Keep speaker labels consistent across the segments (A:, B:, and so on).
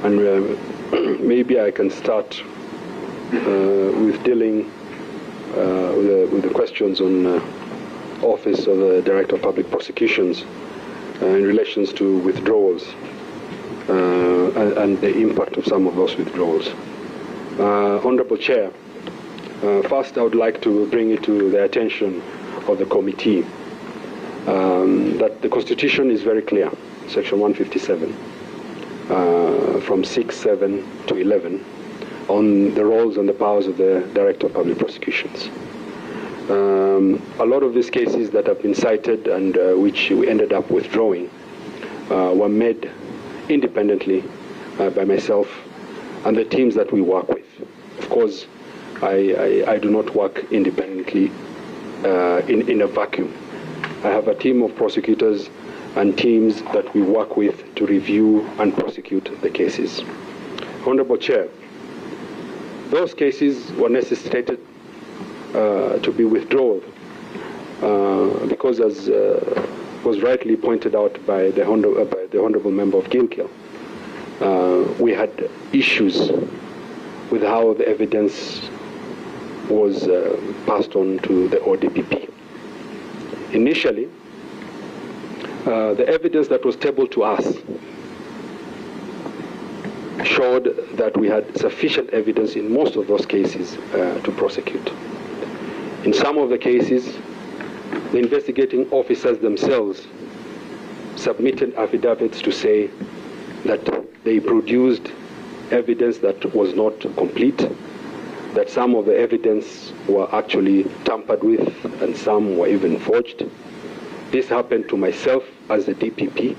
A: And maybe I can start with dealing with the questions on Office of the Director of Public Prosecutions in relation to withdrawals and the impact of some of those withdrawals. Honorable Chair, first I would like to bring it to the attention of the committee that the Constitution is very clear, Section 157, from 6, 7 to 11, on the roles and the powers of the Director of Public Prosecutions. A lot of these cases that have been cited and which we ended up withdrawing were made independently by myself and the teams that we work with. Of course, I do not work independently in a vacuum. I have a team of prosecutors and teams that we work with to review and prosecute the cases. Honorable Chair, those cases were necessitated to be withdrawn because, as was rightly pointed out by the Honorable Member of Gilgil, we had issues with how the evidence was passed on to the ODPP. Initially, the evidence that was tabled to us showed that we had sufficient evidence in most of those cases to prosecute. In some of the cases, the investigating officers themselves submitted affidavits to say that they produced evidence that was not complete, that some of the evidence were actually tampered with and some were even forged. This happened to myself as the DPP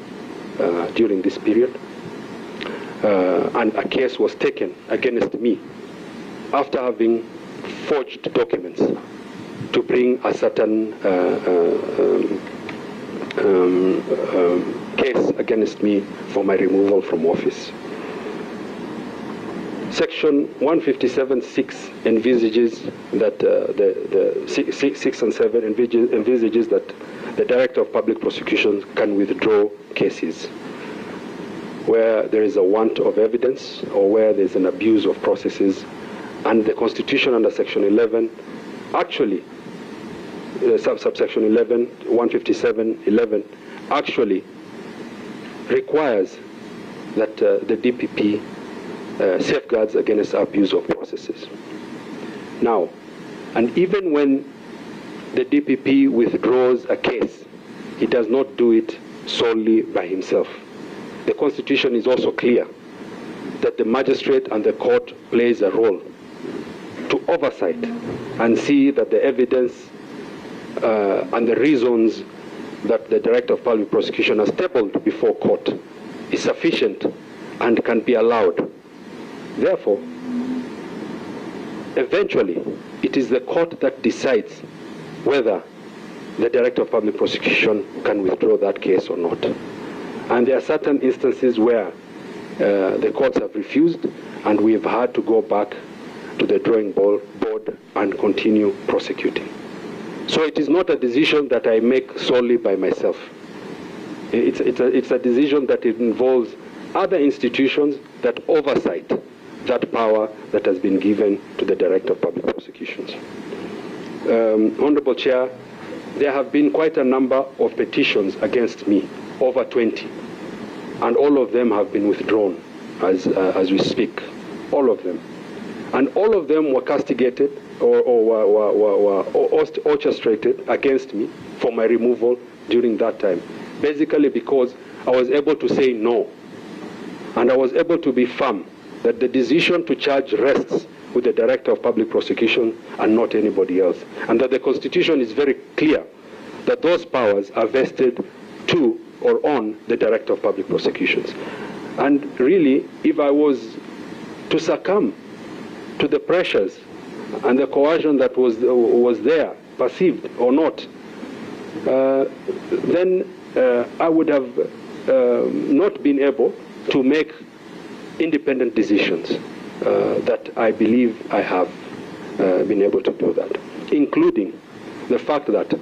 A: during this period, and a case was taken against me after having forged documents to bring a certain case against me for my removal from office. Section 157.6 envisages that the 6 and 7 envisages that the Director of Public Prosecutions can withdraw cases where there is a want of evidence or where there is an abuse of processes, and the Constitution under Section 11 actually subsection 11, 157.11 actually requires that the DPP safeguards against abuse of processes. Now, and even when the DPP withdraws a case, he does not do it solely by himself. The Constitution is also clear that the magistrate and the court plays a role to oversight and see that the evidence and the reasons that the Director of Public Prosecution has tabled before court is sufficient and can be allowed. Therefore, eventually, it is the court that decides whether the Director of Public Prosecution can withdraw that case or not. And there are certain instances where the courts have refused, and we have had to go back to the drawing board and continue prosecuting. So it is not a decision that I make solely by myself. It's a decision that involves other institutions that oversight that power that has been given to the Director of Public Prosecutions. Honorable Chair, there have been quite a number of petitions against me, over 20, and all of them have been withdrawn as we speak, all of them. And all of them were castigated or were orchestrated against me for my removal during that time, basically because I was able to say no, and I was able to be firm that the decision to charge rests with the Director of Public Prosecution and not anybody else, and that the Constitution is very clear that those powers are vested to or on the Director of Public Prosecutions. And really, if I was to succumb to the pressures and the coercion that was there, perceived or not, then I would have not been able to make independent decisions that I believe I have been able to do that, including the fact that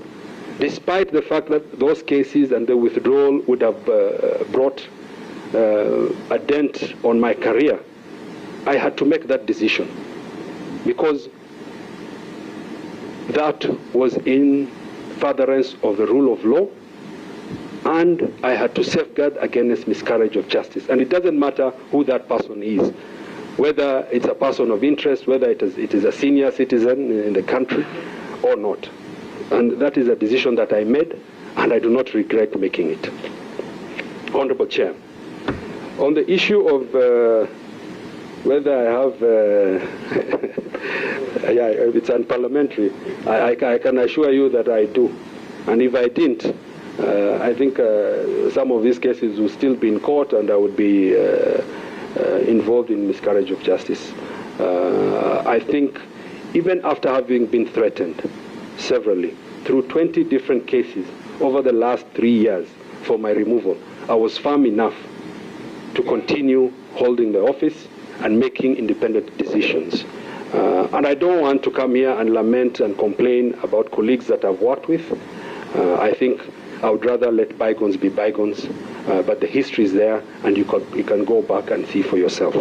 A: despite the fact that those cases and the withdrawal would have brought a dent on my career, I had to make that decision because that was in furtherance of the rule of law, and I had to safeguard against miscarriage of justice. And it doesn't matter who that person is, whether it's a person of interest, whether it is a senior citizen in the country or not. And that is a decision that I made, and I do not regret making it. Honorable Chair, on the issue of whether I have, yeah, it's unparliamentary, I can assure you that I do. And if I didn't, I think some of these cases will still be in court, and I would be involved in miscarriage of justice. I think even after having been threatened severally through 20 different cases over the last 3 years for my removal, I was firm enough to continue holding the office and making independent decisions. And I don't want to come here and lament and complain about colleagues that I've worked with. I think I would rather let bygones be bygones, but the history is there, and you can go back and see for yourself.